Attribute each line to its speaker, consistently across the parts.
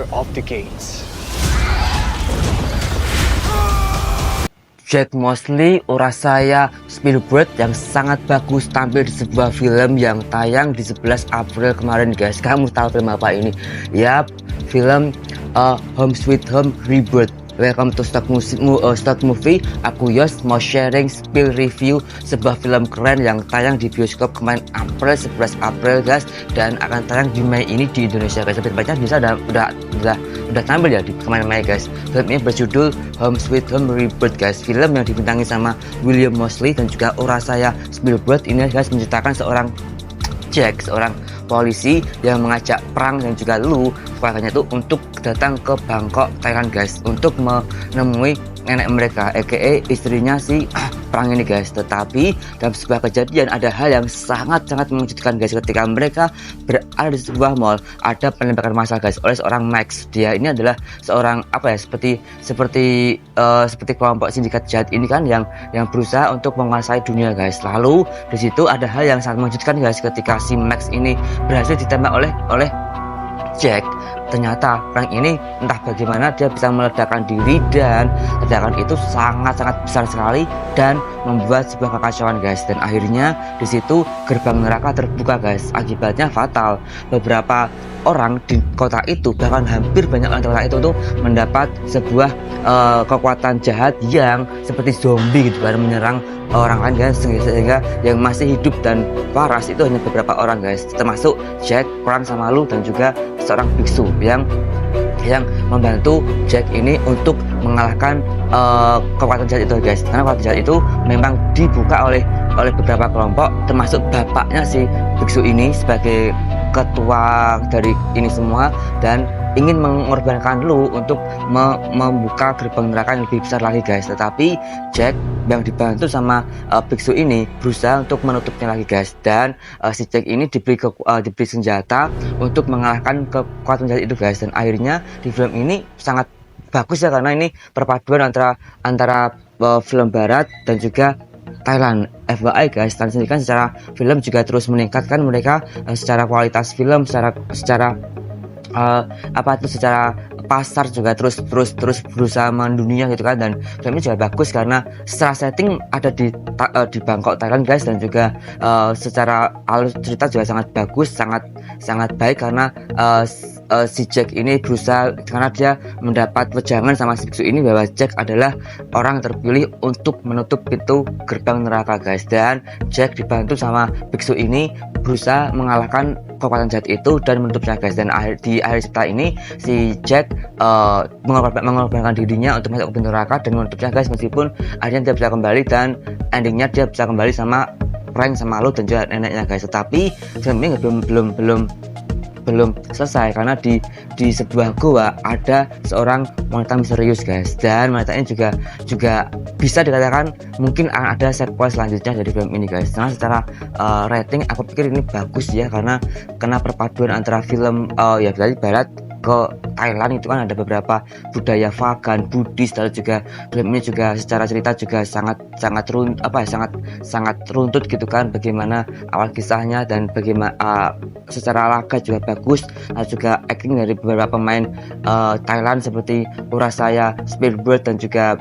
Speaker 1: Master of the Gates.
Speaker 2: Jack Mosley, Urasaya Spielberg yang sangat bagus tampil di sebuah film yang tayang di 11 April kemarin guys. Kamu tahu film apa ini? Yap, film Home Sweet Home Rebirth. Welcome to Stock Movie. Aku Yos mau sharing spill review sebuah film keren yang tayang di bioskop kemarin 11 April guys, dan akan tayang di Mei ini di Indonesia guys. Tapi baca bisa udah tampil ya di kemarin Mei guys. Film ini berjudul Home Sweet Home Rebirth guys. Film yang dibintangi sama William Moseley dan juga Urasaya Spielberg. Ini guys menceritakan seorang Jack, seorang polisi yang mengajak perang dan juga keluarganya itu untuk datang ke Bangkok, Thailand guys, untuk menemui nenek mereka, aka istrinya si perang ini guys. Tetapi dalam sebuah kejadian ada hal yang sangat mengejutkan guys. Ketika mereka berada di sebuah mall, ada penembakan massal guys oleh seorang Max. Dia ini adalah seorang seperti kelompok sindikat jahat ini kan yang berusaha untuk menguasai dunia guys. Lalu di situ ada hal yang sangat mengejutkan guys, ketika si Max ini berhasil ditembak oleh Jack. Ternyata orang ini entah bagaimana dia bisa meledakkan diri, dan ledakan itu sangat besar sekali dan membuat sebuah kekacauan guys. Dan akhirnya di situ gerbang neraka terbuka guys. Akibatnya fatal. Beberapa orang di kota itu, bahkan hampir banyak orang di kota itu tuh mendapat sebuah kekuatan jahat yang seperti zombie gitu kan, menyerang orang lain guys, sehingga yang masih hidup dan waras itu hanya beberapa orang guys, termasuk Jack, perang sama lu, dan juga seorang biksu yang membantu Jack ini untuk mengalahkan kekuatan jahat itu guys. Karena kekuatan jahat itu memang dibuka oleh beberapa kelompok, termasuk bapaknya si biksu ini sebagai ketua dari ini semua, dan ingin mengorbankan lu untuk membuka gerbang neraka yang lebih besar lagi guys. Tetapi Jack yang dibantu sama biksu ini berusaha untuk menutupnya lagi guys, dan si Jack ini diberi senjata untuk mengalahkan kekuatan jahat itu guys. Dan akhirnya di film ini sangat bagus ya, karena ini perpaduan antara film barat dan juga Thailand. FYI guys, Thailand sendiri kan secara film juga terus meningkatkan mereka secara kualitas film, secara secara pasar juga terus berusaha mendunia gitu kan. Dan film ini juga bagus karena secara setting ada di Bangkok, Thailand guys, dan juga secara alur cerita juga sangat bagus, sangat baik, karena si Jack ini berusaha, karena dia mendapat wejangan sama si biksu ini bahwa Jack adalah orang terpilih untuk menutup pintu gerbang neraka guys. Dan Jack dibantu sama biksu ini berusaha mengalahkan kekuatan jahat itu dan menutupnya guys. Dan di akhir cerita ini si Jack mengorbankan dirinya untuk masuk ke pintu neraka dan menutupnya guys, meskipun akhirnya dia bisa kembali, dan endingnya dia bisa kembali sama Frank, sama Lu, dan juga neneknya guys. Tetapi film ini belum selesai, karena di sebuah goa ada seorang wanita misterius guys, dan wanita ini juga bisa dikatakan mungkin ada sequel selanjutnya dari film ini guys. Karena secara rating aku pikir ini bagus ya, karena perpaduan antara film ya dari barat ke Thailand itu kan ada beberapa budaya vegan, Buddhis, lalu juga film ini juga secara cerita juga sangat runtut gitu kan, bagaimana awal kisahnya, dan bagaimana secara laga juga bagus, lalu juga acting dari beberapa pemain Thailand seperti Urasaya Spielberg dan juga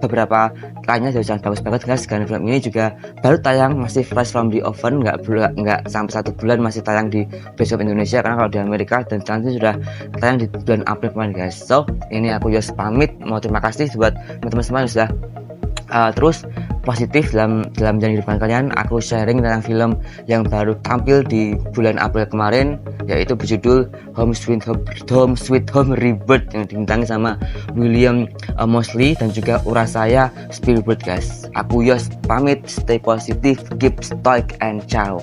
Speaker 2: beberapa lainnya juga sangat bagus banget guys. Karena film ini juga baru tayang, masih fresh from the oven, nggak sampai 1 bulan masih tayang di bioskop Indonesia, karena kalau di Amerika dan China sudah tayang di bulan April kemarin guys. So ini aku Yos pamit, mau terima kasih buat teman-teman semua yang sudah terus positif dalam menjalani kehidupan kalian. Aku sharing tentang film yang baru tampil di bulan April kemarin, yaitu berjudul Home Sweet Home Rebirth, yang dibintangi sama William Moseley dan juga Urasaya Spielberg guys. Aku Yos pamit, stay positive, keep stoic, and ciao.